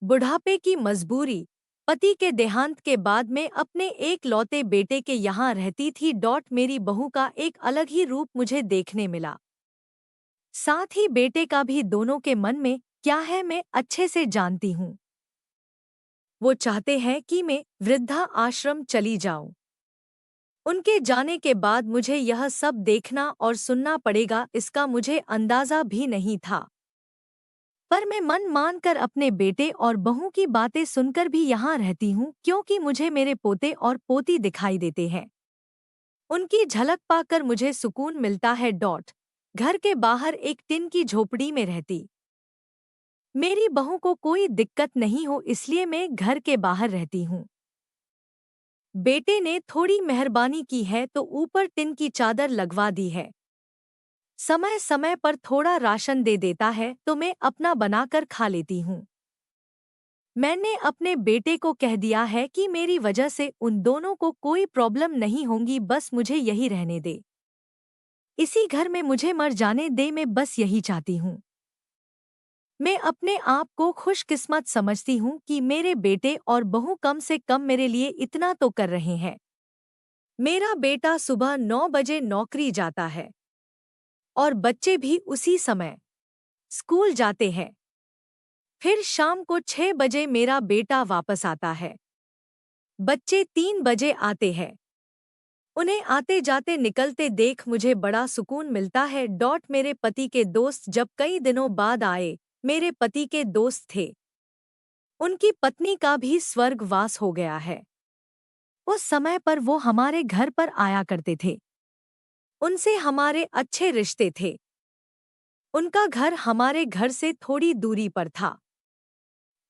बुढ़ापे की मजबूरी। पति के देहांत के बाद मैं अपने एक लौते बेटे के यहाँ रहती थी। मेरी बहू का एक अलग ही रूप मुझे देखने मिला, साथ ही बेटे का भी। दोनों के मन में क्या है मैं अच्छे से जानती हूँ। वो चाहते हैं कि मैं वृद्धा आश्रम चली जाऊं। उनके जाने के बाद मुझे यह सब देखना और सुनना पड़ेगा, इसका मुझे अंदाजा भी नहीं था। पर मैं मन मानकर अपने बेटे और बहू की बातें सुनकर भी यहाँ रहती हूँ, क्योंकि मुझे मेरे पोते और पोती दिखाई देते हैं। उनकी झलक पाकर मुझे सुकून मिलता है। घर के बाहर एक टिन की झोपड़ी में रहती मेरी बहू को कोई दिक्कत नहीं हो, इसलिए मैं घर के बाहर रहती हूँ। बेटे ने थोड़ी मेहरबानी की है तो ऊपर टिन की चादर लगवा दी है। समय समय पर थोड़ा राशन दे देता है तो मैं अपना बनाकर खा लेती हूँ। मैंने अपने बेटे को कह दिया है कि मेरी वजह से उन दोनों को कोई प्रॉब्लम नहीं होगी, बस मुझे यही रहने दे। इसी घर में मुझे मर जाने दे, मैं बस यही चाहती हूँ। मैं अपने आप को खुशकिस्मत समझती हूँ कि मेरे बेटे और बहू कम से कम मेरे लिए इतना तो कर रहे हैं। मेरा बेटा सुबह 9 बजे नौकरी जाता है और बच्चे भी उसी समय स्कूल जाते हैं। फिर शाम को 6 बजे मेरा बेटा वापस आता है। बच्चे 3 बजे आते हैं। उन्हें आते जाते निकलते देख मुझे बड़ा सुकून मिलता है। मेरे पति के दोस्त जब कई दिनों बाद आए, मेरे पति के दोस्त थे, उनकी पत्नी का भी स्वर्गवास हो गया है। उस समय पर वो हमारे घर पर आया करते थे। उनसे हमारे अच्छे रिश्ते थे। उनका घर हमारे घर से थोड़ी दूरी पर था।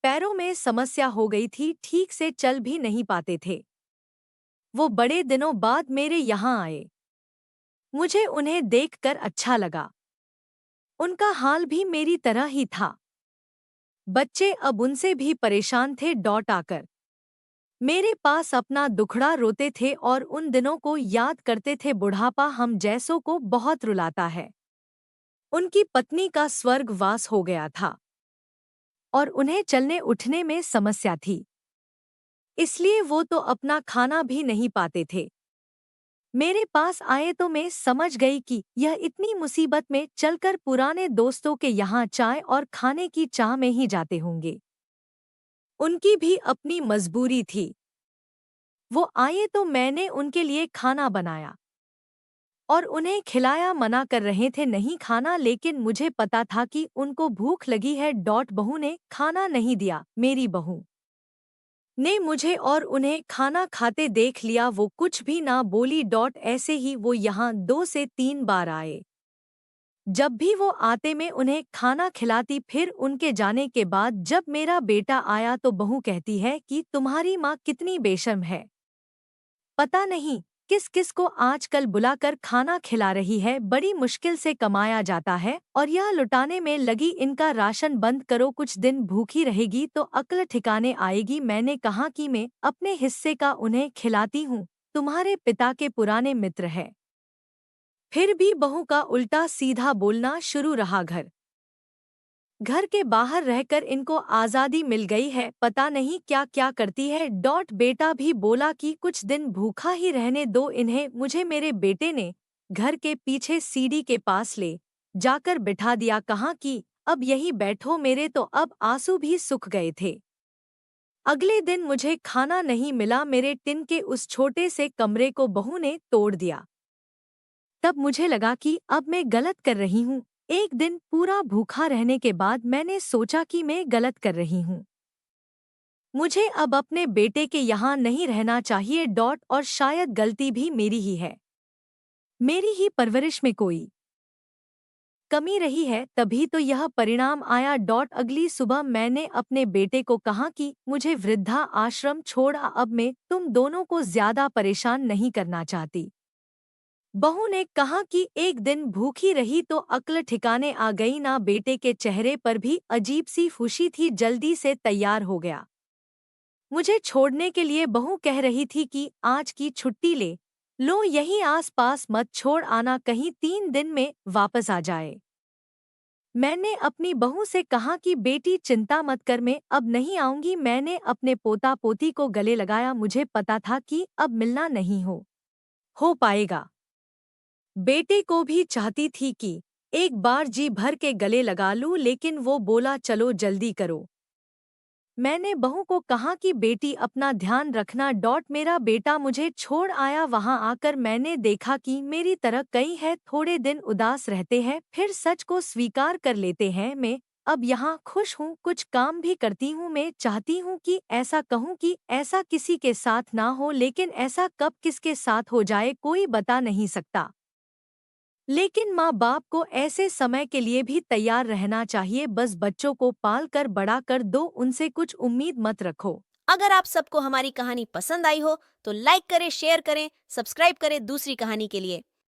पैरों में समस्या हो गई थी, ठीक से चल भी नहीं पाते थे। वो बड़े दिनों बाद मेरे यहाँ आए। मुझे उन्हें देखकर अच्छा लगा। उनका हाल भी मेरी तरह ही था। बच्चे अब उनसे भी परेशान थे। आकर मेरे पास अपना दुखड़ा रोते थे और उन दिनों को याद करते थे। बुढ़ापा हम जैसों को बहुत रुलाता है। उनकी पत्नी का स्वर्गवास हो गया था और उन्हें चलने उठने में समस्या थी, इसलिए वो तो अपना खाना भी नहीं पाते थे। मेरे पास आए तो मैं समझ गई कि यह इतनी मुसीबत में चलकर पुराने दोस्तों के यहाँ चाय और खाने की चाह में ही जाते होंगे। उनकी भी अपनी मजबूरी थी। वो आए तो मैंने उनके लिए खाना बनाया और उन्हें खिलाया। मना कर रहे थे नहीं खाना, लेकिन मुझे पता था कि उनको भूख लगी है। बहू ने खाना नहीं दिया। मेरी बहू ने मुझे और उन्हें खाना खाते देख लिया। वो कुछ भी ना बोली। ऐसे ही वो यहाँ 2 से 3 बार आए। जब भी वो आते मैं उन्हें खाना खिलाती। फिर उनके जाने के बाद जब मेरा बेटा आया तो बहू कहती है कि तुम्हारी माँ कितनी बेशर्म है, पता नहीं किस किस को आजकल बुलाकर खाना खिला रही है। बड़ी मुश्किल से कमाया जाता है और यह लुटाने में लगी। इनका राशन बंद करो, कुछ दिन भूखी रहेगी तो अक्ल ठिकाने आएगी। मैंने कहा कि मैं अपने हिस्से का उन्हें खिलाती हूँ, तुम्हारे पिता के पुराने मित्र है। फिर भी बहू का उल्टा सीधा बोलना शुरू रहा। घर के बाहर रहकर इनको आज़ादी मिल गई है, पता नहीं क्या क्या करती है। बेटा भी बोला कि कुछ दिन भूखा ही रहने दो इन्हें। मुझे मेरे बेटे ने घर के पीछे सीढ़ी के पास ले जाकर बिठा दिया। कहा कि अब यही बैठो। मेरे तो अब आंसू भी सूख गए थे। अगले दिन मुझे खाना नहीं मिला। मेरे टिन के उस छोटे से कमरे को बहू ने तोड़ दिया। तब मुझे लगा कि अब मैं गलत कर रही हूँ। एक दिन पूरा भूखा रहने के बाद मैंने सोचा कि मैं गलत कर रही हूँ। मुझे अब अपने बेटे के यहाँ नहीं रहना चाहिए। और शायद गलती भी मेरी ही है। मेरी ही परवरिश में कोई कमी रही है, तभी तो यह परिणाम आया। अगली सुबह मैंने अपने बेटे को कहा कि मुझे वृद्धा आश्रम छोड़, अब मैं तुम दोनों को ज्यादा परेशान नहीं करना चाहती। बहू ने कहा कि एक दिन भूखी रही तो अक्ल ठिकाने आ गई ना। बेटे के चेहरे पर भी अजीब सी खुशी थी। जल्दी से तैयार हो गया। मुझे छोड़ने के लिए बहू कह रही थी कि आज की छुट्टी ले लो, यहीं आस पास मत छोड़ आना, कहीं 3 दिन में वापस आ जाए। मैंने अपनी बहू से कहा कि बेटी चिंता मत कर, मैं अब नहीं आऊंगी। मैंने अपने पोता पोती को गले लगाया। मुझे पता था कि अब मिलना नहीं हो पाएगा। बेटे को भी चाहती थी कि एक बार जी भर के गले लगा लूं, लेकिन वो बोला चलो जल्दी करो। मैंने बहू को कहा कि बेटी अपना ध्यान रखना। मेरा बेटा मुझे छोड़ आया। वहां आकर मैंने देखा कि मेरी तरह कई है, थोड़े दिन उदास रहते हैं फिर सच को स्वीकार कर लेते हैं। मैं अब यहाँ खुश हूँ, कुछ काम भी करती हूँ। मैं चाहती हूँ कि ऐसा कहूँ कि ऐसा किसी के साथ ना हो, लेकिन ऐसा कब किसके साथ हो जाए कोई बता नहीं सकता। लेकिन माँ बाप को ऐसे समय के लिए भी तैयार रहना चाहिए। बस बच्चों को पाल कर बड़ा कर दो, उनसे कुछ उम्मीद मत रखो। अगर आप सबको हमारी कहानी पसंद आई हो तो लाइक करें, शेयर करें, सब्सक्राइब करें दूसरी कहानी के लिए।